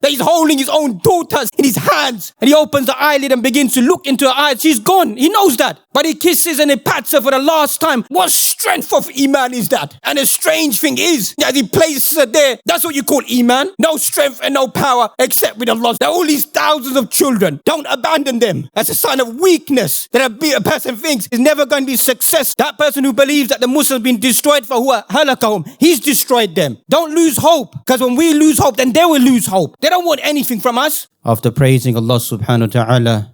that he's holding his own daughters in his hands, and he opens the eyelid and begins to look into her eyes. She's gone. He knows that. But he kisses and he pats her for the last time. What strength of Iman is that? And the strange thing is, as he places her there, that's what you call Iman. No strength and no power except with Allah. There are all these thousands of children. Don't abandon them. That's a sign of weakness that a person thinks is never going to be success. That person who believes that the Muslims have been destroyed for huwa halakahum, he's destroyed them. Don't lose hope, because when we lose hope, then they will lose hope. They don't want anything from us. After praising Allah subhanahu wa ta'ala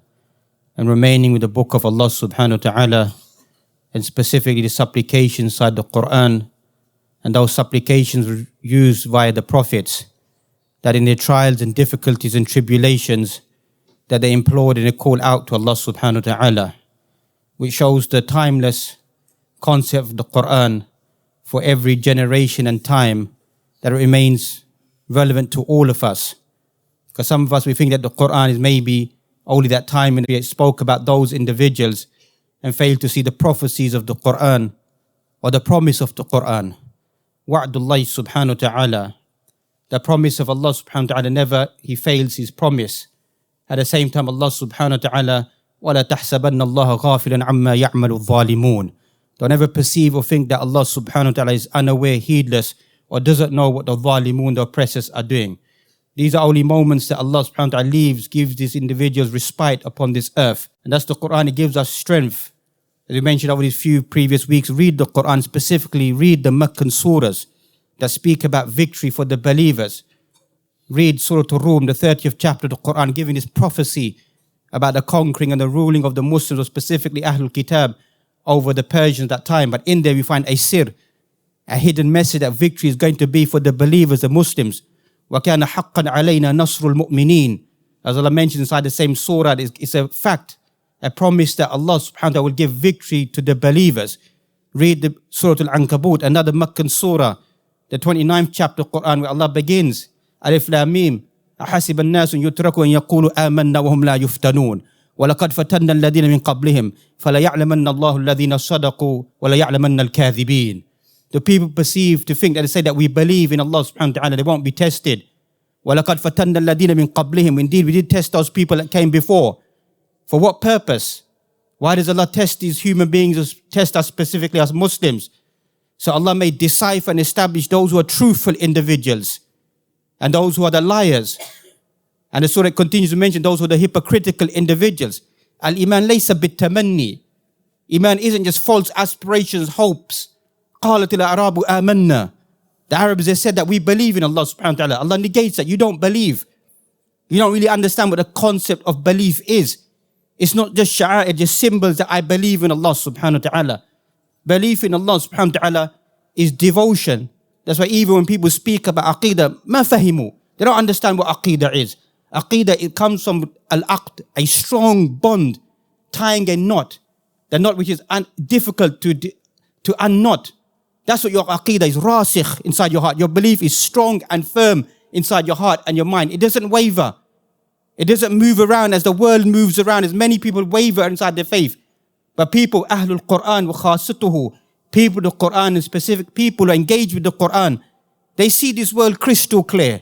and remaining with the book of Allah subhanahu wa ta'ala, and specifically the supplications inside the Quran, and those supplications were used via the prophets, that in their trials and difficulties and tribulations, that they implored and they called out to Allah subhanahu wa ta'ala, which shows the timeless concept of the Quran for every generation and time, that it remains relevant to all of us. Because some of us, we think that the Quran is maybe only that time when we spoke about those individuals and fail to see the prophecies of the Quran or the promise of the Quran. Wa'dullah subhanahu wa ta'ala, the promise of Allah subhanahu wa ta'ala, never he fails his promise. At the same time, Allah subhanahu wa ta'ala, وَلَا تَحْسَبَنَّ اللَّهَ غَافِلًا عَمَّا يَعْمَلُ الظَّالِمُونَ. Don't ever perceive or think that Allah subhanahu wa ta'ala is unaware, heedless, or doesn't know what the zalimun, the oppressors, are doing. These are only moments that Allah subhanahu wa ta'ala leaves, gives these individuals respite upon this earth. And that's the Quran. It gives us strength. As we mentioned over these few previous weeks, read the Quran, specifically read the Meccan surahs that speak about victory for the believers. Read Surah Al-Rum, the 30th chapter of the Quran, giving this prophecy about the conquering and the ruling of the Muslims, or specifically Ahlul Kitab, over the Persians at that time. But in there we find a sir, a hidden message that victory is going to be for the believers, the Muslims. وَكَانَ حَقًّا عَلَيْنَا نَصْرُ الْمُؤْمِنِينَ. As Allah mentioned inside the same surah, it's a fact, a promise that Allah subhanahu wa ta'ala will give victory to the believers. Read the Surah Al-Ankabut, another Meccan surah, the 29th chapter of Quran, where Allah begins, Alif Lam Mim, أَحَسِبَ النَّاسُ يُتْرَكُوا أَن يَقُولُوا آمَنَّا وَهُمْ لَا يُفْتَنُونَ وَلَقَدْ فَتَنَّا الَّذِينَ مِنْ قَبْلِهِمْ فَلَيَعْلَمَنَّ اللَّهُ الَّذِينَ صَدَقُوا وَلَيَعْلَمَنَّ الْكَاذِبِينَ. The people perceive to think that they say that we believe in Allah subhanahu wa ta'ala, they won't be tested. وَلَقَدْ فَتَنَّا الَّذِينَ مِنْ قَبْلِهِمْ. Indeed, we did test those people that came before. For what purpose? Why does Allah test these human beings, test us specifically as Muslims? So Allah may decipher and establish those who are truthful individuals and those who are the liars. And the surah continues to mention those who are the hypocritical individuals. Al-Iman laysa bit-tamanni. Iman isn't just false aspirations, hopes. قَالَتِ الْأَعْرَابُ آمَنَّا. The Arabs, they said that we believe in Allah subhanahu wa ta'ala. Allah negates that. You don't believe. You don't really understand what the concept of belief is. It's not just sha'a'ir, just symbols that I believe in Allah subhanahu wa ta'ala. Belief in Allah subhanahu wa ta'ala is devotion. That's why even when people speak about aqidah, ma fahimu. They don't understand what aqidah is. Aqidah, it comes from al-aqd, a strong bond, tying a knot. The knot which is difficult to unknot. That's what your aqidah is, rasikh inside your heart. Your belief is strong and firm inside your heart and your mind. It doesn't waver. It doesn't move around as the world moves around, as many people waver inside their faith. But people, Ahlul Quran wa khasatuhu, people of the Quran and specific people who engage with the Quran, they see this world crystal clear.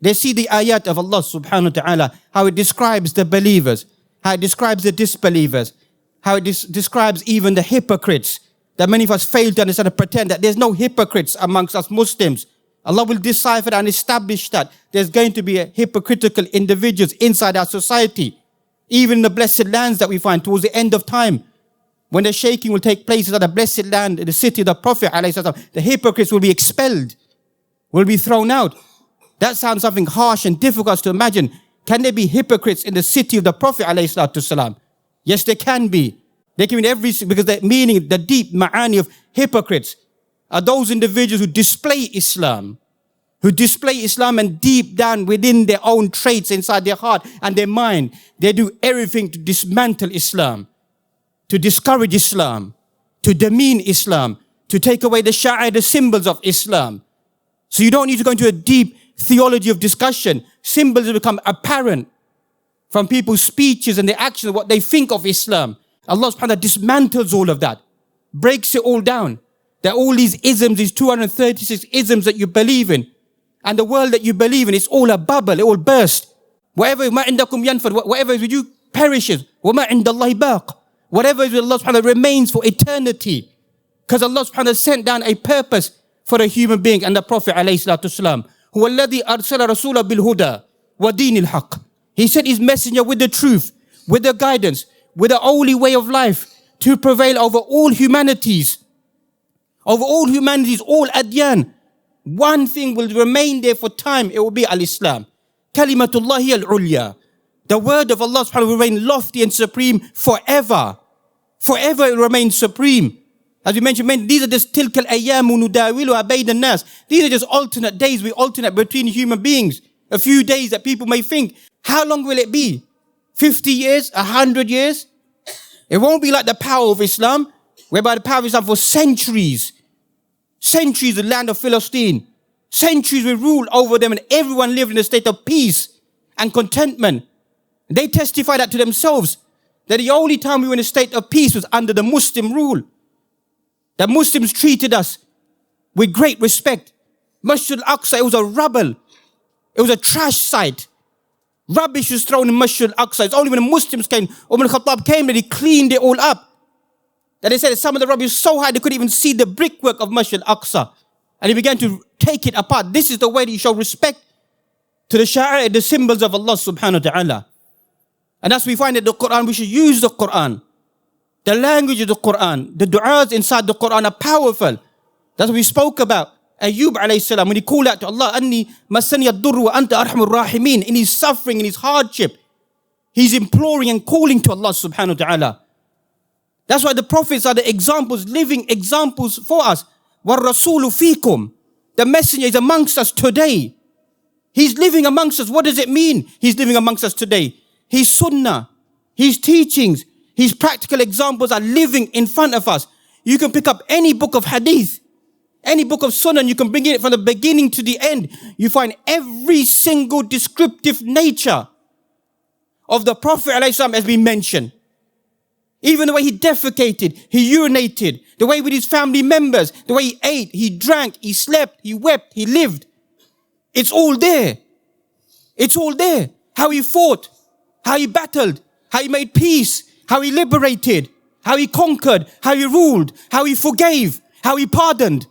They see the ayat of Allah subhanahu wa ta'ala, how it describes the believers, how it describes the disbelievers, how it describes even the hypocrites, that many of us fail to understand and pretend that there's no hypocrites amongst us Muslims. Allah will decipher and establish that there's going to be a hypocritical individuals inside our society. Even in the blessed lands that we find towards the end of time, when the shaking will take place inside the blessed land, in the city of the Prophet, the hypocrites will be expelled, will be thrown out. That sounds something harsh and difficult to imagine. Can there be hypocrites in the city of the Prophet? Yes, there can be. They can be in every, because the meaning, the deep ma'ani of hypocrites are those individuals who display Islam, and deep down within their own traits inside their heart and their mind, they do everything to dismantle Islam, to discourage Islam, to demean Islam, to take away the sha'a'ir, the symbols of Islam. So you don't need to go into a deep theology of discussion. Symbols will become apparent from people's speeches and their actions, what they think of Islam. Allah subhanahu wa ta'ala dismantles all of that, breaks it all down. There are all these isms, these 236 isms that you believe in. And the world that you believe in, it's all a bubble, it will burst. Whatever ma indakum yanfad, whatever is with you perishes. وَمَا عِنْدَ اللَّهِ بَاقٍ. Whatever is with Allah subhanahu wa ta'ala remains for eternity. Because Allah subhanahu wa ta'ala sent down a purpose for a human being, and the Prophet alayhi salatu wasalam, هُوَ الَّذِي أَرْسَلَ رَسُولَ بِالْهُدَى وَدِينِ الْحَقِّ. He sent his messenger with the truth, with the guidance, with the holy way of life to prevail over all humanities. Over all humanities, all adyan. One thing will remain there for time, it will be al-Islam. Kalimatullahi al-ulya. The word of Allah subhanahu wa ta'ala will remain lofty and supreme forever. Forever it remains supreme. As we mentioned, these are just tilkal ayyamu nudawiluha bayna nas. These are just alternate days. We alternate between human beings. A few days that people may think, how long will it be? 50 years? 100 years? It won't be like the power of Islam, whereby the power of Islam for centuries. Centuries, the land of Palestine. Centuries we ruled over them, and everyone lived in a state of peace and contentment. They testify that to themselves, that the only time we were in a state of peace was under the Muslim rule. The Muslims treated us with great respect. Masjid al-Aqsa, it was a rubble. It was a trash site. Rubbish was thrown in Masjid al-Aqsa. It's only when the Muslims came, Umar al-Khattab came, that he cleaned it all up. That they said that some of the rubbish was so high they couldn't even see the brickwork of Masjid al-Aqsa. And he began to take it apart. This is the way that you show respect to the sha'a'ir, the symbols of Allah subhanahu wa ta'ala. And as we find that the Quran, we should use the Quran. The language of the Quran, the du'as inside the Quran are powerful. That's what we spoke about. Ayyub alayhi salam, when he called out to Allah, Anni masani ad-durru wa anta arhamur rahimin. In his suffering, in his hardship, he's imploring and calling to Allah subhanahu wa ta'ala. That's why the prophets are the examples, living examples for us. وَالرَّسُولُ فِيكُمْ. The messenger is amongst us today. He's living amongst us. What does it mean? He's living amongst us today. His sunnah, his teachings, his practical examples are living in front of us. You can pick up any book of hadith, any book of sunnah, and you can bring it from the beginning to the end. You find every single descriptive nature of the Prophet ﷺ has been mentioned. Even the way he defecated, he urinated, the way with his family members, the way he ate, he drank, he slept, he wept, he lived. It's all there. It's all there. How he fought, how he battled, how he made peace, how he liberated, how he conquered, how he ruled, how he forgave, how he pardoned.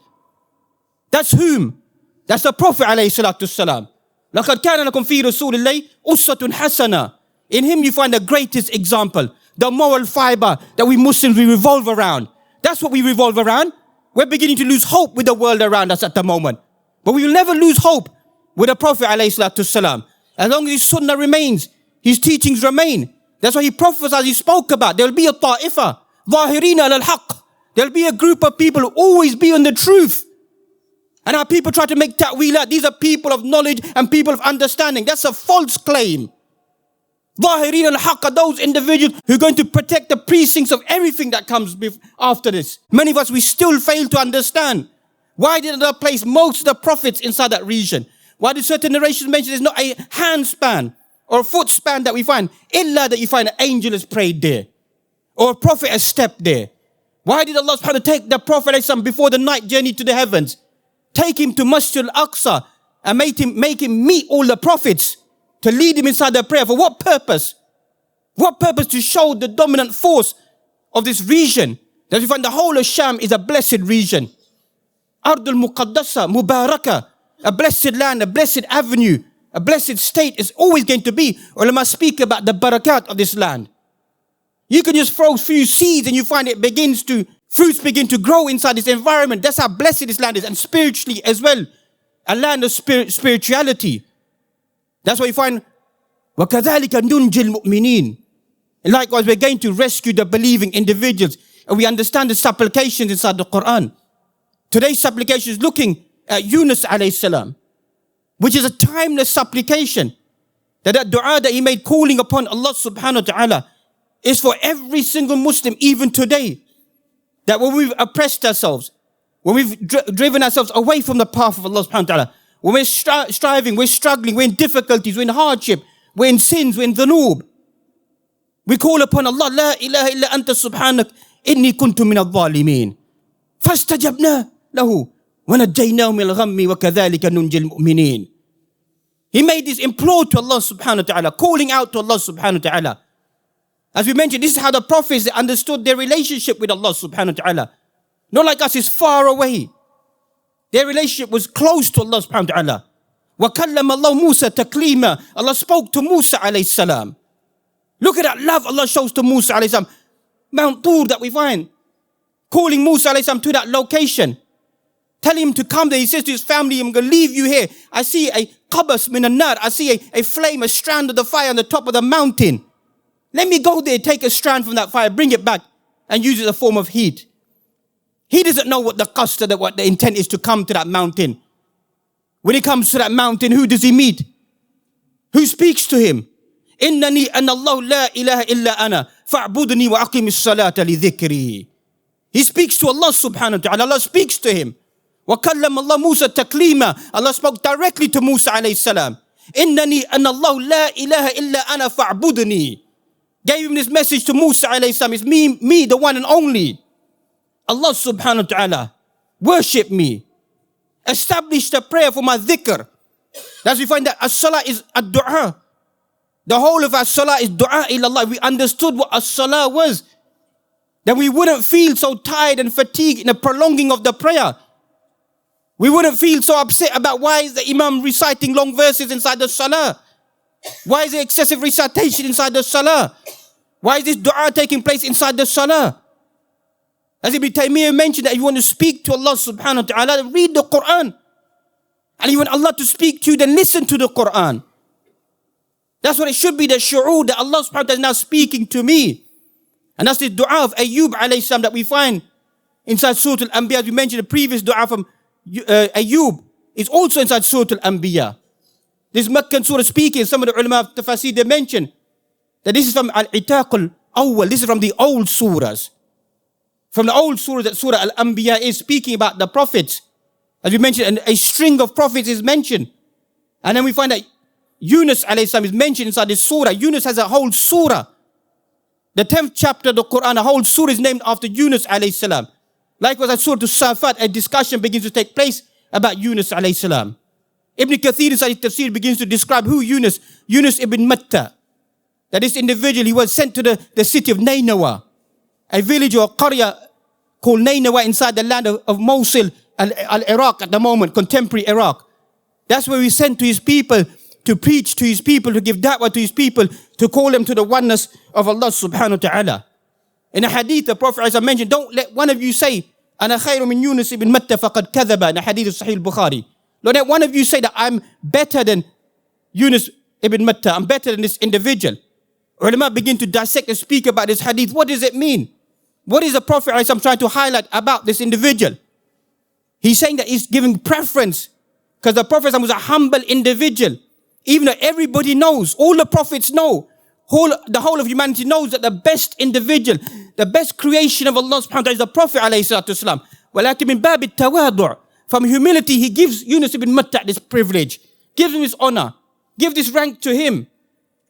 That's whom? That's the Prophet ﷺ. لَقَدْ كَانَ لَكُمْ فِي رَسُولِ اللَّهِ أُسْوَةٌ حَسَنَةٌ. In him you find the greatest example. The moral fiber that we Muslims, we revolve around. That's what we revolve around. We're beginning to lose hope with the world around us at the moment. But we will never lose hope with the Prophet ﷺ. As long as his sunnah remains, his teachings remain. That's why he prophesied, he spoke about. There will be a ta'ifa, ظاهرين على الحق. There will be a group of people who always be on the truth. And our people try to make ta'wilat. These are people of knowledge and people of understanding. That's a false claim. ظاهرين الحق are those individuals who are going to protect the precincts of everything that comes after this. Many of us, we still fail to understand. Why did Allah place most of the prophets inside that region? Why do certain narrations mention there's not a hand span or a foot span that we find? Illa that you find an angel has prayed there. Or a prophet has stepped there. Why did Allah subhanahu wa ta'ala take the Prophet before the night journey to the heavens? Take him to Masjid al-Aqsa and make him meet all the prophets to lead him inside their prayer. For what purpose? What purpose? To show the dominant force of this region. That we find the whole of Sham is a blessed region. Ardul Muqaddasa, Mubaraka. A blessed land, a blessed avenue, a blessed state is always going to be. Ulama speak about the barakat of this land. You can just throw a few seeds and you find fruits begin to grow inside this environment. That's how blessed this land is. And spiritually as well. A land of spirituality. That's why you find, وَكَذَلِكَ نُنْجِ الْمُؤْمِنِينَ. And likewise, we're going to rescue the believing individuals. And we understand the supplications inside the Quran. Today's supplication is looking at Yunus alayhi salam, which is a timeless supplication. That dua that he made calling upon Allah subhanahu wa ta'ala is for every single Muslim, even today. That when we've oppressed ourselves, when we've driven ourselves away from the path of Allah subhanahu wa ta'ala, when we're striving, we're struggling, we're in difficulties, we're in hardship, we're in sins, we're in dhunub. We call upon Allah, La ilaha illa anta subhanak, inni kuntu min al-zalimin. Fastajabna lahu, وَنَجَّيْنَاهُ مِنَ الْغَمِّ وَكَذَلِكَ نُنْجِي الْمُؤْمِنِينَ. He made this implore to Allah subhanahu wa ta'ala, calling out to Allah subhanahu wa ta'ala. As we mentioned, this is how the prophets understood their relationship with Allah subhanahu wa ta'ala. Not like us, it's far away. Their relationship was close to Allah subhanahu wa ta'ala. وَكَلَّمَ اللَّهُ مُوسَى تَكْلِيمًا. Allah spoke to Musa alayhi salam. Look at that love Allah shows to Musa alayhi salam. Mount Tur that we find. Calling Musa alayhi salam to that location. Telling him to come there. He says to his family, I'm going to leave you here. I see a qabas min an-nar. I see a flame, a strand of the fire on the top of the mountain. Let me go there, take a strand from that fire, bring it back, and use it as a form of heat. He doesn't know what the qasd, what the intent is to come to that mountain. When he comes to that mountain, who does he meet? Who speaks to him? إِنَّنِي أَنَّ اللَّهُ لَا إِلَهَ إِلَّا أَنَا فَاعْبُدْنِي وَأَقِمِ الصَّلَاةَ لِذِكْرِي. He speaks to Allah subhanahu wa ta'ala. Allah speaks to him. وَكَلَّمَ اللَّهُ مُوسَى تَكْلِيمًا. Allah spoke directly to Musa alayhi salam. إِنَّنِي أَنَّ اللَّهُ لَا إِلَهَ إِلَّا أَنَا فَاعْبُدْنِي. Gave him this message to Musa alayhi salam. It's me, the one and only. Allah subhanahu wa ta'ala. Worship me. Establish the prayer for my dhikr. That's we find that as-salah is ad-du'a. The whole of our salah is du'a ilallah. We understood what as-salah was. Then we wouldn't feel so tired and fatigued in the prolonging of the prayer. We wouldn't feel so upset about why is the imam reciting long verses inside the salah. Why is there excessive recitation inside the salah? Why is this dua taking place inside the salah? As Ibn Taymiyyah mentioned, that if you want to speak to Allah subhanahu wa ta'ala, read the Quran. And if you want Allah to speak to you, then listen to the Quran. That's what it should be, the shu'ur that Allah subhanahu wa ta'ala is now speaking to me. And that's the dua of Ayyub alayhi salam that we find inside Surah Al-Anbiya. As we mentioned, the previous dua from Ayyub is also inside Surah Al-Anbiya. This Meccan surah speaking, some of the ulama of tafsir, they mention that this is from Al-Itaq al-Awwal. This is from the old surahs. From the old surah, that Surah Al-Anbiya is speaking about the prophets. As we mentioned, and a string of prophets is mentioned. And then we find that Yunus alayhi salam is mentioned inside this surah. Yunus has a whole surah. The 10th chapter of the Quran, a whole surah is named after Yunus alayhi salam. Likewise, at Surah Al-Safat, a discussion begins to take place about Yunus alayhi salam. Ibn Kathir inside his tafsir begins to describe who Yunus ibn Matta. That this individual, he was sent to the city of Nainawa, a village or qarya called Nainawa inside the land of Mosul, al-Iraq at the moment, contemporary Iraq. That's where he sent to his people to preach to his people, to give da'wah to his people, to call them to the oneness of Allah subhanahu wa ta'ala. In a hadith, the Prophet as I mentioned, don't let one of you say, Ana khayru min Yunus ibn Matta faqad kadhaba, in a hadith of Sahih al-Bukhari. Don't let one of you say that I'm better than Yunus ibn Matta, I'm better than this individual. Ulama begin to dissect and speak about this hadith. What does it mean? What is the Prophet trying to highlight about this individual? He's saying that he's giving preference because the Prophet was a humble individual. Even though everybody knows, all the prophets know, the whole of humanity knows that the best individual, the best creation of Allah subhanahu wa ta'ala is the Prophet alayhi salatu wasalam. وَلَكِنْ مِنْ بَابِ التَّوَاضُعِ. From humility, he gives Yunus ibn Matta this privilege, gives him his honor, gives this rank to him.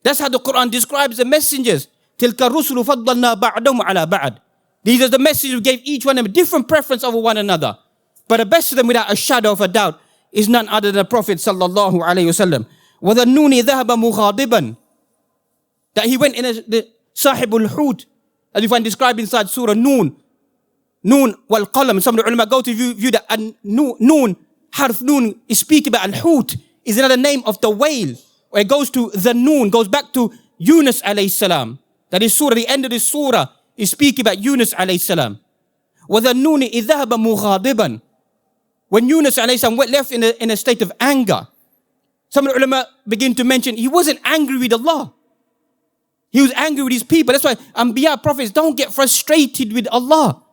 That's how the Quran describes the messengers. تِلْكَ الرُّسُلُ فَضَّلْنَا بَعْدَهُمْ عَلَى بَعْدٍ. These are the messengers who gave each one of them a different preference over one another. But the best of them, without a shadow of a doubt, is none other than the Prophet sallallahu alayhi wasallam. وَذَنُّونِ ذَهَبَ مُغَاضِبًا. That he went in the Sahibul Hut, as you find described inside Surah Noon. Noon wal qalam. Some of the ulama go to view that Noon, harf Noon, is speaking about al-Hut, is another name of the whale. Where it goes to the Noon, goes back to Yunus alayhi salam. That is surah, the end of this surah is speaking about Yunus alayhi salam. وَذَنُّونِ إِذْ ذَهَبَ مُغَاضِبًا. When Yunus alayhi salam went left in a state of anger, some of the ulama begin to mention he wasn't angry with Allah. He was angry with his people. That's why Anbiya, prophets, don't get frustrated with Allah.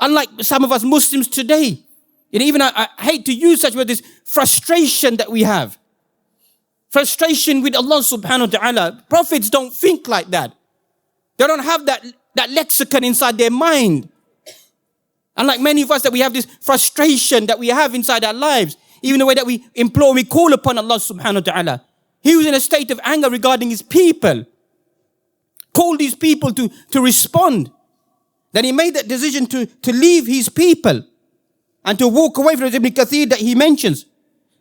Unlike some of us Muslims today. And even I hate to use such words, this frustration that we have. Frustration with Allah subhanahu wa ta'ala. Prophets don't think like that. They don't have that lexicon inside their mind. Unlike many of us that we have this frustration that we have inside our lives. Even the way that we implore, we call upon Allah subhanahu wa ta'ala. He was in a state of anger regarding his people. Called these people to respond. Then he made that decision to leave his people. and to walk away from Ibn Kathir that he mentions.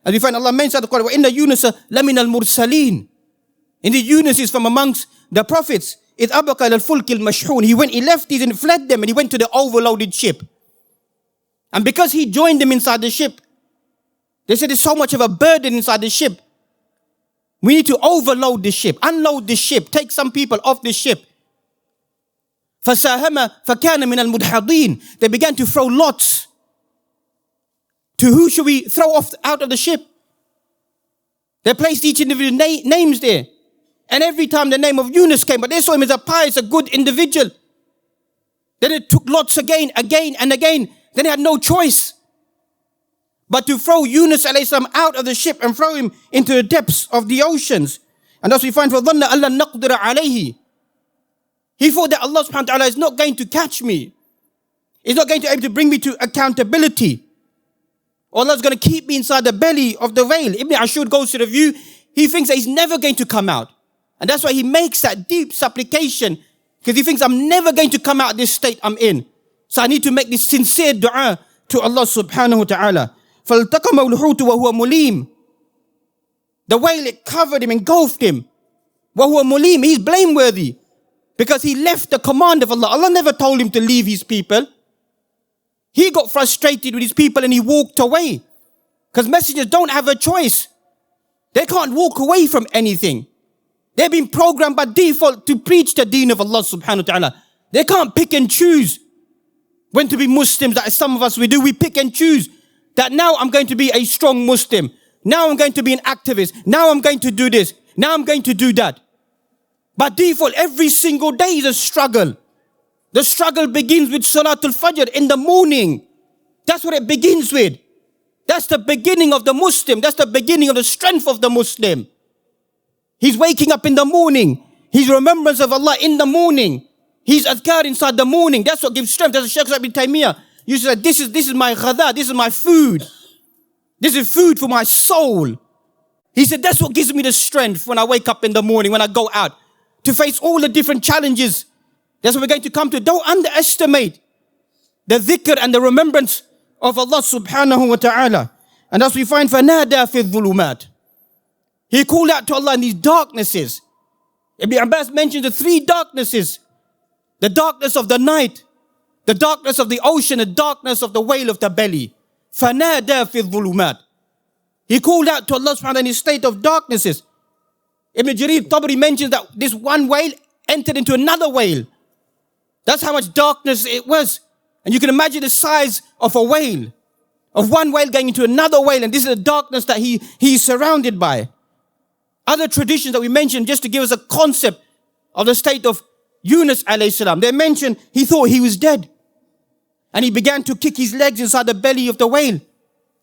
As we find Allah mentions in the Quran, وَإِنَّ يُونُسَ لَمِنَ الْمُرْسَلِينَ. Indeed, Yunus is from amongst the prophets. إِذْ أَبَقَ إِلَى الْفُلْكِ الْمَشْحُونِ. He left these and fled them, and he went to the overloaded ship. And because he joined them inside the ship, they said there's so much of a burden inside the ship. We need to overload the ship, unload the ship, take some people off the ship. فَسَاهَمَ فَكَانَ مِنَ الْمُدْحَضِينَ. They began to throw lots. To who should we throw off out of the ship? They placed each individual names there. And every time the name of Yunus came, but they saw him as a pious, a good individual. Then it took lots again and again. Then they had no choice but to throw Yunus alayhi salam out of the ship and throw him into the depths of the oceans. And thus we find, فَظَنَّ أَلَّا نَقْدِرَ عَلَيْهِ. He thought that Allah subhanahu wa ta'ala is not going to catch me. He's not going to be able to bring me to accountability. Allah is going to keep me inside the belly of the whale. Ibn Ashur goes to the view, he thinks that he's never going to come out. And that's why he makes that deep supplication, because he thinks, I'm never going to come out of this state I'm in. So I need to make this sincere dua to Allah subhanahu wa ta'ala. فَالْتَقَمَهُ الْحُوتُ وَهُوَ مُلِيمٌ. The whale, it covered him, engulfed him. وَهُوَ مُلِيمٌ. He's blameworthy because he left the command of Allah. Allah never told him to leave his people. He got frustrated with his people and he walked away. Because messengers don't have a choice. They can't walk away from anything. They've been programmed by default to preach the deen of Allah subhanahu wa ta'ala. They can't pick and choose when to be Muslims, that some of us we do. We pick and choose that now I'm going to be a strong Muslim. Now I'm going to be an activist. Now I'm going to do this. Now I'm going to do that. By default, every single day is a struggle. The struggle begins with Salatul Fajr in the morning. That's what it begins with. That's the beginning of the Muslim. That's the beginning of the strength of the Muslim. He's waking up in the morning. His remembrance of Allah in the morning. His adhkar inside the morning. That's what gives strength. That's what Shaykh Ibn Taymiyyah used to say, this is my ghada, this is my food. This is food for my soul. He said, that's what gives me the strength when I wake up in the morning, when I go out, to face all the different challenges. That's what we're going to come to. Don't underestimate the dhikr and the remembrance of Allah subhanahu wa ta'ala. And as we find, فَنَادَى فِي الظُّلُمَاتِ. He called out to Allah in these darknesses. Ibn Abbas mentions the three darknesses. The darkness of the night, the darkness of the ocean, the darkness of the whale of the belly. فَنَادَى فِي الظُّلُمَاتِ. He called out to Allah subhanahu wa ta'ala in his state of darknesses. Ibn Jarir Tabari mentions that this one whale entered into another whale. That's how much darkness it was. And you can imagine the size of a whale, of one whale going into another whale, and this is the darkness that he is surrounded by. Other traditions that we mentioned, just to give us a concept of the state of Yunus alayhi salam, they mention he thought he was dead. And he began to kick his legs inside the belly of the whale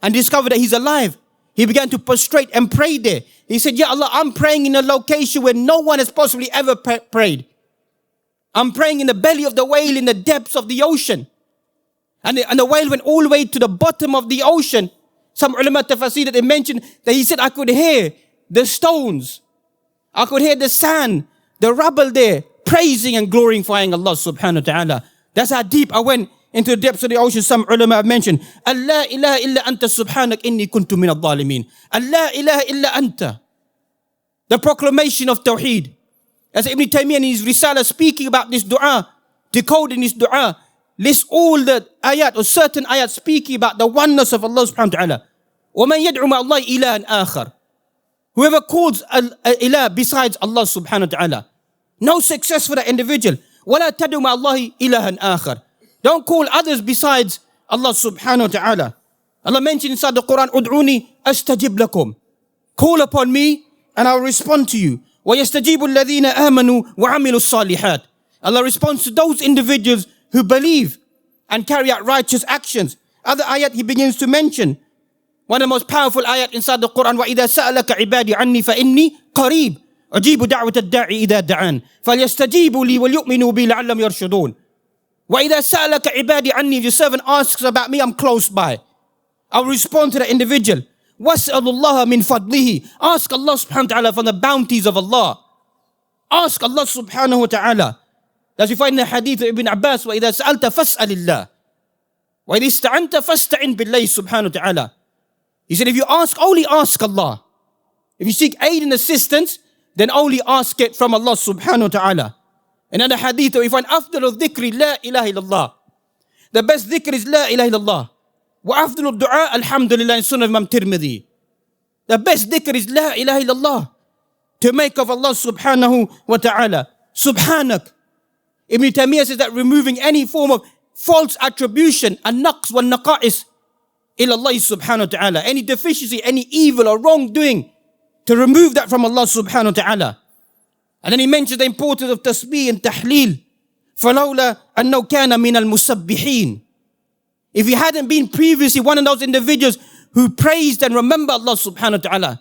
and discovered that he's alive. He began to prostrate and pray there. He said, Ya Allah, I'm praying in a location where no one has possibly ever prayed. I'm praying in the belly of the whale in the depths of the ocean. And the whale went all the way to the bottom of the ocean. Some ulama tafasir that they mentioned that he said, I could hear the stones. I could hear the sand, the rubble there, praising and glorifying Allah subhanahu wa ta'ala. That's how deep I went into the depths of the ocean. Some ulama have mentioned, Allah ilaha illa anta subhanak inni kuntu min al-zalimin. Allah ilaha illa anta. The proclamation of Tawheed. As Ibn Taymiyyah in his Risala speaking about this dua, decoding this dua, lists all the ayat or certain ayat speaking about the oneness of Allah subhanahu wa ta'ala. وَمَنْ يَدْعُ مَا اللَّهِ إِلَهًا آخَرٍ. Whoever calls ilah besides Allah subhanahu wa ta'ala, no success for that individual. وَلَا تَدْعُ مَا اللَّهِ إِلَهًا آخَرٍ. Don't call others besides Allah subhanahu wa ta'ala. Allah mentioned inside the Quran, أُدْعُونِي أَسْتَجِبْ لَكُمْ. Call upon me and I'll respond to you. وَيَسْتَجِيبُ الَّذِينَ آمَنُوا وَعَمِلُوا الصَّالِحَاتِ. Allah responds to those individuals who believe and carry out righteous actions. Other ayat he begins to mention. One of the most powerful ayat inside the Quran, وَإِذَا سَأَلَكَ عِبَادِ عَنِّي فَإِنِّي قَرِيبٌ أُجِيبُ دَعْوَةَ الدَّاعِ إِذَا دَعَانِ فَلْيَسْتَجِيبُوا لِي وَلْيُؤْمِنُوا بِي لَعَلَّهُمْ يَرْشُدُونَ. وَإِذَا سَأَلَكَ عِبَادِ عَنِّي. If your servant asks about me, I'm close by. I'll respond to that individual. وَاسْأَلُ اللَّهَ مِنْ فَضْلِهِ. Ask Allah subhanahu wa ta'ala from the bounties of Allah. Ask Allah subhanahu wa ta'ala. As we find in the hadith of Ibn Abbas, وَإِذَا سَأَلْتَ فَاسْأَلِ اللَّهِ. وَإِذِ اسْتَعَنْتَ فَاسْتَعِنْ بِاللَّهِ subhanahu wa ta'ala. He said, if you ask, only ask Allah. If you seek aid and assistance, then only ask it from Allah subhanahu wa ta'ala. Another hadith, we find أفضل الذكر لا إله إلا الله. The best dhikr is لا إله إلا الله. وأفضل الدعاء الحمد لله in Sunnah of Imam Tirmidhi. The best dhikr is لا إله إلا الله. To make of Allah subhanahu wa ta'ala. Subhanak. Ibn Taymiyyah says that removing any form of false attribution and naqs wa naqa'is ila Allah subhanahu wa ta'ala. Any deficiency, any evil or wrongdoing, to remove that from Allah subhanahu wa ta'ala. And then he mentions the importance of tasbih and tahleel. فَلَوْلَا أَنَّهُ كَانَ مِنَ الْمُسَبِّحِينَ. If he hadn't been previously one of those individuals who praised and remember Allah subhanahu wa ta'ala.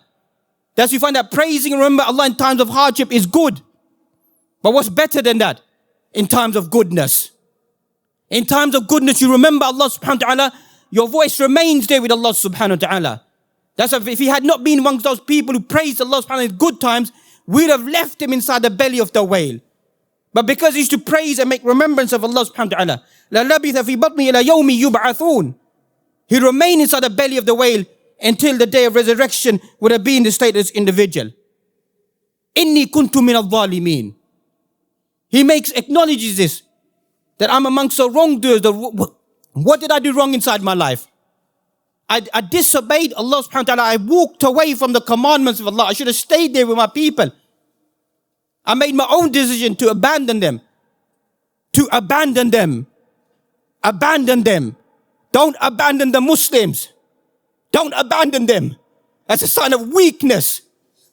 Thus we find that praising and remember Allah in times of hardship is good. But what's better than that? In times of goodness. In times of goodness, you remember Allah subhanahu wa ta'ala, your voice remains there with Allah subhanahu wa ta'ala. That's if he had not been amongst those people who praised Allah subhanahu wa ta'ala in good times, we'd have left him inside the belly of the whale. But because he used to praise and make remembrance of Allah subhanahu wa ta'ala, لَلَبِثَ فِي بَطْنِي إِلَى يَوْمِ يُبْعَثُونَ. He remained inside the belly of the whale until the day of resurrection would have been the state of this individual. إِنِّي كُنْتُ مِنَ الظَّالِمِينَ. He acknowledges this, that I'm amongst the wrongdoers. What did I do wrong inside my life? I disobeyed Allah subhanahu wa ta'ala. I walked away from the commandments of Allah. I should have stayed there with my people. I made my own decision to abandon them. To abandon them. Abandon them. Don't abandon the Muslims. Don't abandon them. That's a sign of weakness.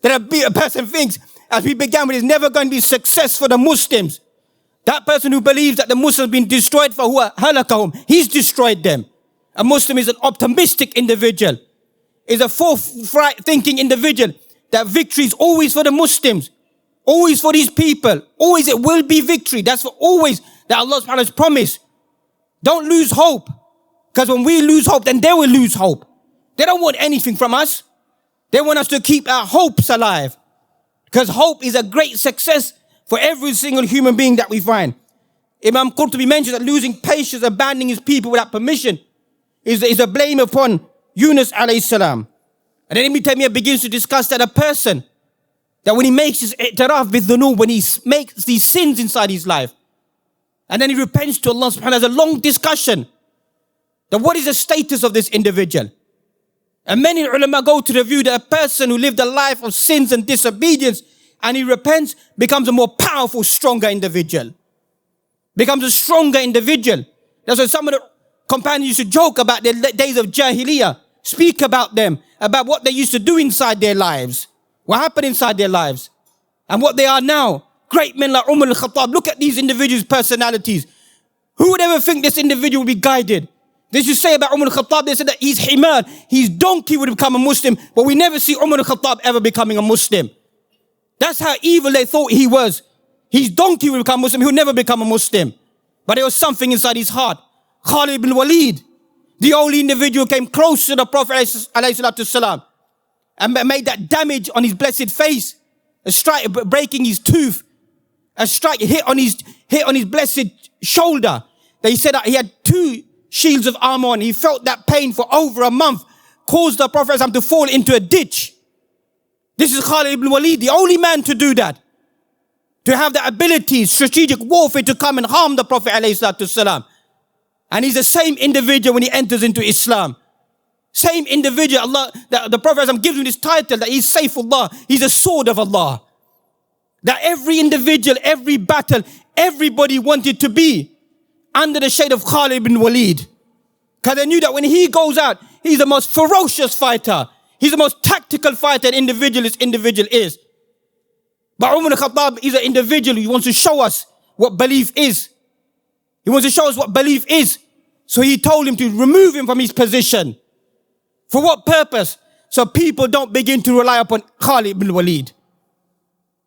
That a person thinks, as we began with, is never going to be success for the Muslims. That person who believes that the Muslims have been destroyed for huwa halakahum, he's destroyed them. A Muslim is an optimistic individual. Is a forthright thinking individual that victory is always for the Muslims. Always for these people. Always it will be victory. That's for always that Allah subhanahu wa ta'ala has promised. Don't lose hope. Because when we lose hope, then they will lose hope. They don't want anything from us. They want us to keep our hopes alive. Because hope is a great success for every single human being that we find. Imam Qurtubi mentioned that losing patience, abandoning his people without permission is a blame upon Yunus alayhi salam. And then Ibn Taymiyyah begins to discuss that a person, that when he makes his i'tiraf bidhunub, when he makes these sins inside his life, and then he repents to Allah subhanahu wa ta'ala, there's a long discussion. That what is the status of this individual? And many ulama go to the view that a person who lived a life of sins and disobedience and he repents becomes a more powerful, stronger individual. Becomes a stronger individual. That's why some of the companions used to joke about their days of Jahiliyyah, speak about them, about what they used to do inside their lives, what happened inside their lives, and what they are now. Great men like Umar al-Khattab, look at these individuals' personalities. Who would ever think this individual would be guided? They should say about Umar al-Khattab, they said that his himar, his donkey would become a Muslim, but we never see Umar al-Khattab ever becoming a Muslim. That's how evil they thought he was. His donkey would become Muslim, he would never become a Muslim. But there was something inside his heart. Khalid ibn Walid, the only individual who came close to the Prophet ﷺ and made that damage on his blessed face, a strike breaking his tooth, a strike hit on his blessed shoulder. They said that he had 2 shields of armor on. He felt that pain for over a month, caused the Prophet ﷺ to fall into a ditch. This is Khalid ibn Walid, the only man to do that. To have the ability, strategic warfare to come and harm the Prophet ﷺ. And he's the same individual when he enters into Islam. Same individual, Allah, the Prophet ﷺ gives him this title that he's Sayfullah, he's the sword of Allah. That every individual, every battle, everybody wanted to be under the shade of Khalid ibn Walid. Because they knew that when he goes out, he's the most ferocious fighter. He's the most tactical fighter an individual is. But Umar al-Khattab is an individual who wants to show us what belief is. He wants to show us what belief is. So he told him to remove him from his position. For what purpose? So people don't begin to rely upon Khalid ibn Walid.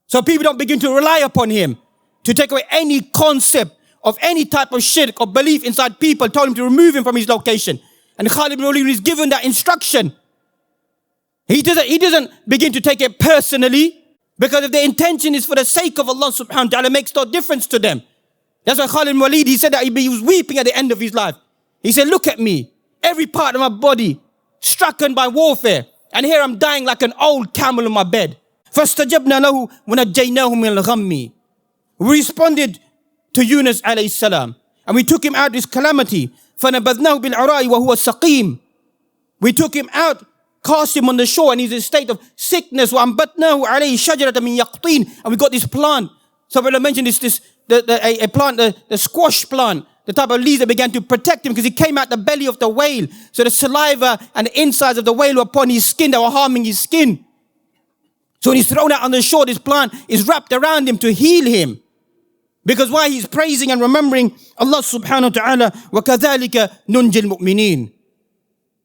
So people don't begin to rely upon him to take away any concept of any type of shirk or belief inside people. Told him to remove him from his location. And Khalid ibn Walid is given that instruction. He doesn't begin to take it personally, because if their intention is for the sake of Allah subhanahu wa ta'ala, it makes no difference to them. That's why Khalid ibn Walid, he said that he was weeping at the end of his life. He said, look at me. Every part of my body stricken by warfare. And here I'm dying like an old camel in my bed. فَاسْتَجَبْنَا لَهُ وَنَجَّيْنَاهُ مِنَ الْغَمِّ. We responded to Yunus alayhi salam. And we took him out of this calamity. فَنَبَذْنَاهُ بِالْعَرَاءِ وَهُوَ سَقِيمٌ. We took him out, cast him on the shore, and he's in a state of sickness. وَأَنْبَتْنَاهُ عَلَيْهِ شَجَرَةً مِنْ يَقْطِينٍ. And we got this plant. So I mentioned a plant, the squash plant, the type of leaves that began to protect him because he came out the belly of the whale. So the saliva and the insides of the whale were upon his skin, that were harming his skin. So when he's thrown out on the shore, this plant is wrapped around him to heal him. Because why? He's praising and remembering Allah subhanahu wa ta'ala. وَكَذَلِكَ نُنْجِ الْمُؤْمِنِينَ.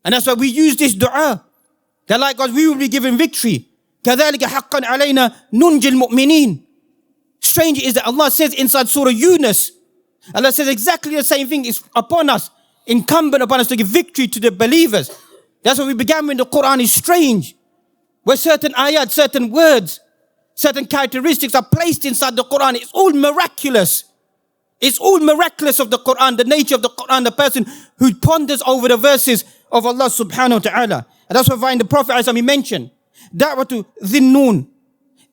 And that's why we use this dua. That like God, we will be given victory. كَذَلِكَ حَقًّا عَلَيْنَا نُنْجِ الْمُؤْمِنِينَ. Strange is that Allah says inside Surah Yunus, Allah says exactly the same thing is upon us, incumbent upon us to give victory to the believers. That's why we began with the Quran is strange. Where certain ayat, certain words, certain characteristics are placed inside the Quran. It's all miraculous. It's all miraculous of the Quran, the nature of the Quran, the person who ponders over the verses of Allah subhanahu wa ta'ala. And that's why we find the Prophet as he mentioned, da'watu dhinnun,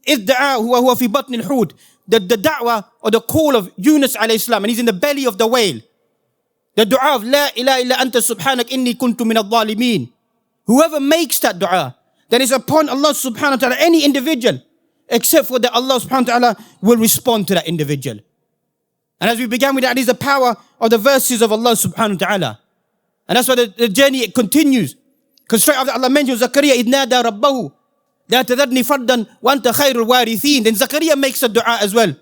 idda'a huwa fi batn al-hud. The da'wah or the call of Yunus alayhi salam, and he's in the belly of the whale. The dua of la ilaha illa anta subhanak inni kuntu min al-zalimin. Whoever makes that dua, then it's upon Allah subhanahu wa ta'ala, any individual, except for that Allah subhanahu wa ta'ala will respond to that individual. And as we began with that is the power of the verses of Allah subhanahu wa ta'ala. And that's why the journey it continues. Because straight after Allah mentions Zakaria idh nada rabbahu la tadharni fardan wa anta khairul warithin. Then Zakaria makes a dua as well,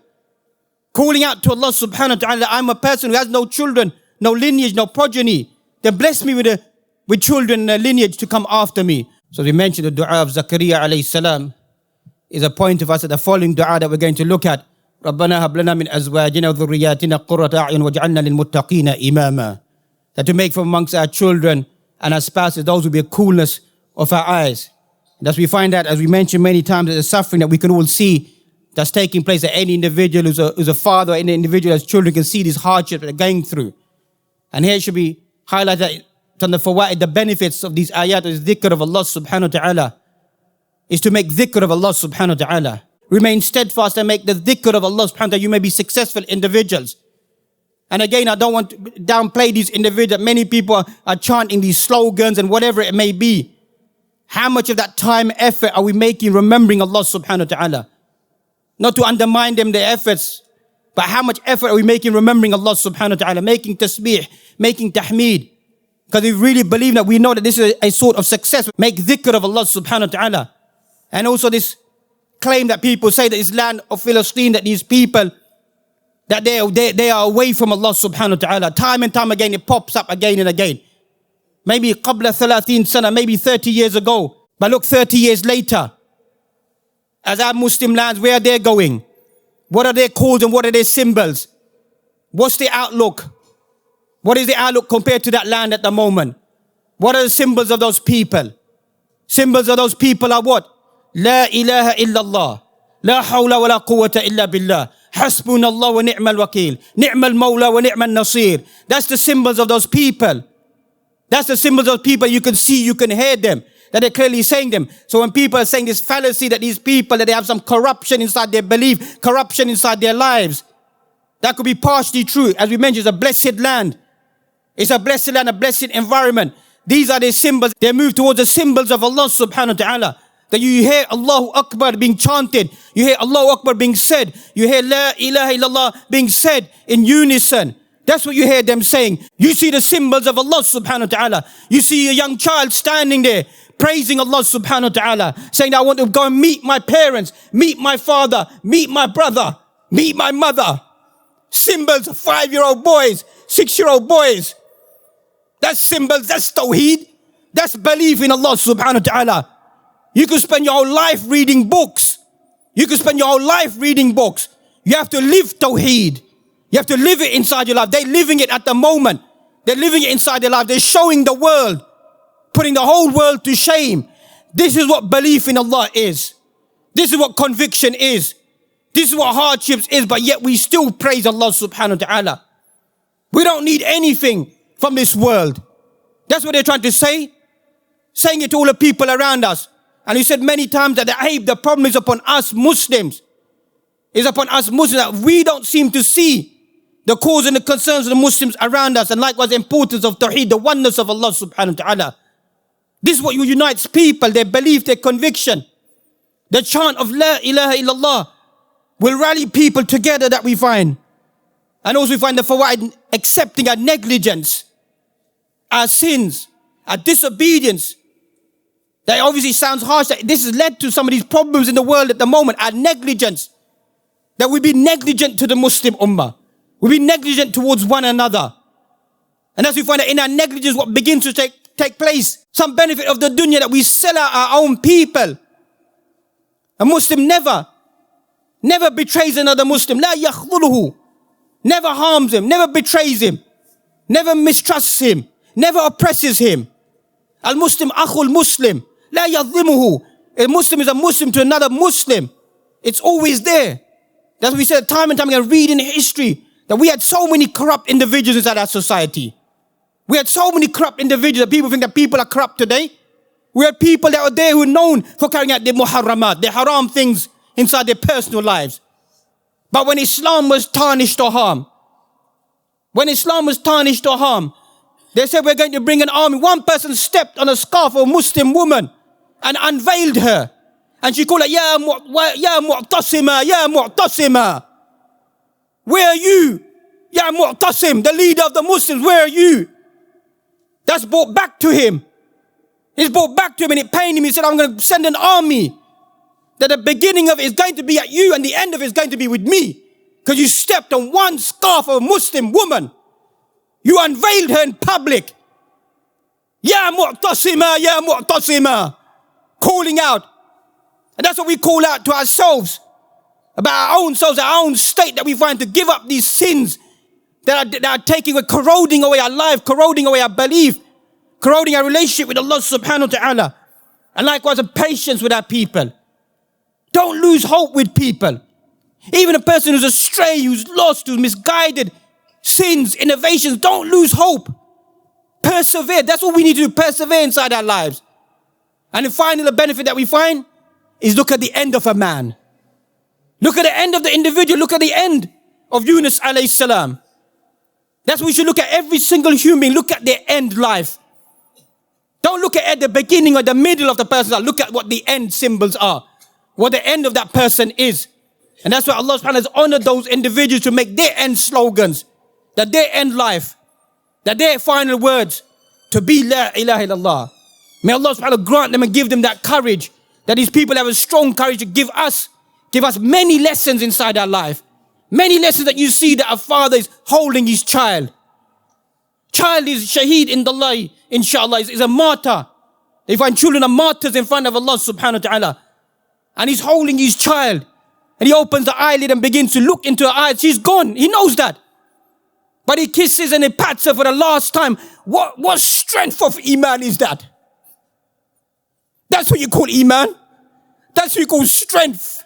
calling out to Allah subhanahu wa ta'ala, I'm a person who has no children, no lineage, no progeny. Then bless me with children and a lineage to come after me. So we mentioned the dua of Zakaria alayhi salam is a point of us at the following dua that we're going to look at. رَبَّنَا هَبْ لَنَا مِنْ أَزْوَاجِنَا وَذُرِّيَّاتِنَا قُرَّةَ أَعْيُنٍ وَاجْعَلْنَا لِلْمُتَّقِينَ إِمَامًا. That to make from amongst our children and our spouses those who be a coolness of our eyes. And as we find that, as we mentioned many times, that the suffering that we can all see that's taking place, that any individual who's a father, any individual as children can see these hardships that they're going through. And here it should be highlighted from the fawaid, the benefits of these ayat, is dhikr of Allah subhanahu wa ta'ala, is to make dhikr of Allah subhanahu wa ta'ala. Remain steadfast and make the dhikr of Allah subhanahu wa ta'ala. You may be successful individuals. And again, I don't want to downplay these individuals. Many people are chanting these slogans and whatever it may be. How much of that time, effort are we making remembering Allah subhanahu wa ta'ala? Not to undermine them, their efforts, but how much effort are we making remembering Allah subhanahu wa ta'ala, making tasbih, making tahmeed? Because we really believe that we know that this is a sort of success. Make dhikr of Allah subhanahu wa ta'ala. And also this claim that people say that this land of Palestine, that these people, that they are away from Allah subhanahu wa ta'ala. Time and time again, it pops up again and again. Maybe qabla 30 sana, maybe 30 years ago. But look, 30 years later, as our Muslim lands, where are they going? What are their calls and what are their symbols? What's the outlook? What is the outlook compared to that land at the moment? What are the symbols of those people? Symbols of those people are what? La ilaha illallah. La hawla wa la quwwata illa billah. Hasbunallah wa ni'mal wakil. Ni'mal mawla wa ni'mal nasir. That's the symbols of those people. That's the symbols of people. You can see, you can hear them, that they're clearly saying them. So when people are saying this fallacy that these people, that they have some corruption inside their belief, corruption inside their lives, that could be partially true. As we mentioned, it's a blessed land. It's a blessed land, a blessed environment. These are their symbols. They move towards the symbols of Allah subhanahu wa ta'ala. That you hear Allahu Akbar being chanted. You hear Allahu Akbar being said. You hear La ilaha illallah being said in unison. That's what you hear them saying. You see the symbols of Allah subhanahu wa ta'ala. You see a young child standing there praising Allah subhanahu wa ta'ala, saying, I want to go and meet my parents, meet my father, meet my brother, meet my mother. Symbols of 5-year-old boys, 6-year-old boys. That's symbols, that's tawheed. That's belief in Allah subhanahu wa ta'ala. You could spend your whole life reading books. You could spend your whole life reading books. You have to live tawheed. You have to live it inside your life. They're living it at the moment. They're living it inside their life. They're showing the world, putting the whole world to shame. This is what belief in Allah is. This is what conviction is. This is what hardships is. But yet we still praise Allah subhanahu wa ta'ala. We don't need anything from this world. That's what they're trying to say. Saying it to all the people around us. And he said many times that the problem is upon us Muslims. It's upon us Muslims that we don't seem to see the cause and the concerns of the Muslims around us. And likewise the importance of Tawheed, the oneness of Allah subhanahu wa ta'ala. This is what unites people, their belief, their conviction. The chant of La ilaha illallah will rally people together that we find. And also we find the fawaid accepting our negligence, our sins, our disobedience. That obviously sounds harsh. That this has led to some of these problems in the world at the moment. Our negligence. That we be negligent to the Muslim ummah. We be negligent towards one another. And as we find that in our negligence, what begins to take place, some benefit of the dunya, that we sell out our own people. A Muslim never betrays another Muslim. La yakhdhuluhu. Never harms him, never betrays him, never mistrusts him, never oppresses him. Al-Muslim akhul Muslim. La yadhimuhu. A Muslim is a Muslim to another Muslim. It's always there. That's what we said time and time again, read in history, that we had so many corrupt individuals inside our society. We had so many corrupt individuals that people think that people are corrupt today. We had people that were there who were known for carrying out the muharramat, the haram things inside their personal lives. But when Islam was tarnished or harmed, they said we're going to bring an army. One person stepped on a scarf of a Muslim woman and unveiled her. And she called her, Ya Mu'tasima, Ya Mu'tasima. Where are you? Ya Mu'tasim, the leader of the Muslims, where are you? That's brought back to him. It's brought back to him and it pained him. He said, I'm going to send an army. That the beginning of it is going to be at you and the end of it is going to be with me. Because you stepped on one scarf of a Muslim woman. You unveiled her in public. Ya Mu'tasima, Ya Mu'tasima. Calling out. And that's what we call out to ourselves. About our own selves, our own state, that we find to give up these sins that are taking away, corroding away our life, corroding away our belief, corroding our relationship with Allah subhanahu wa ta'ala. And likewise a patience with our people. Don't lose hope with people. Even a person who's astray, who's lost, who's misguided, sins, innovations, don't lose hope. Persevere. That's what we need to do, persevere inside our lives. And the final benefit that we find is look at the end of a man. Look at the end of the individual. Look at the end of Yunus alayhi salam. That's what we should look at every single human being. Look at their end life. Don't look at the beginning or the middle of the person's life. Look at what the end symbols are. What the end of that person is. And that's why Allah subhanahu wa ta'ala has honored those individuals to make their end slogans. That their end life. That their final words. To be La ilaha illallah. May Allah subhanahu wa ta'ala grant them and give them that courage. That these people have a strong courage to give us many lessons inside our life. Many lessons that you see that a father is holding his child. Child is shaheed in Allah, inshallah, is a martyr. They find children are martyrs in front of Allah subhanahu wa ta'ala. And he's holding his child. And he opens the eyelid and begins to look into her eyes. She's gone. He knows that. But he kisses and he pats her for the last time. What strength of iman is that? That's what you call iman. That's what you call strength.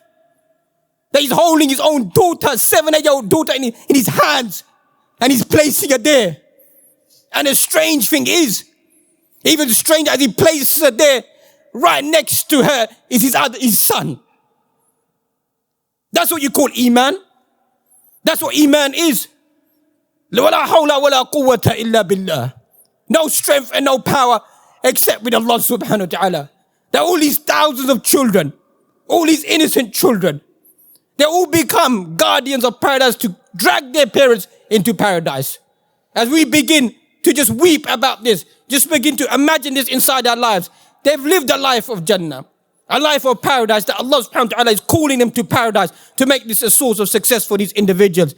That he's holding his own daughter, 7-8-year-old daughter in his hands. And he's placing her there. And the strange thing is, even stranger as he places her there, right next to her is his son. That's what you call iman. That's what iman is. وَلَا حَوْلَ وَلَا قُوَّةَ إِلَّا بِاللَّهِ. No strength and no power except with Allah subhanahu wa ta'ala. That all these thousands of children, all these innocent children, they all become guardians of paradise to drag their parents into paradise. As we begin to just weep about this, just begin to imagine this inside our lives. They've lived a life of Jannah, a life of paradise, that Allah subhanahu wa ta'ala is calling them to paradise to make this a source of success for these individuals.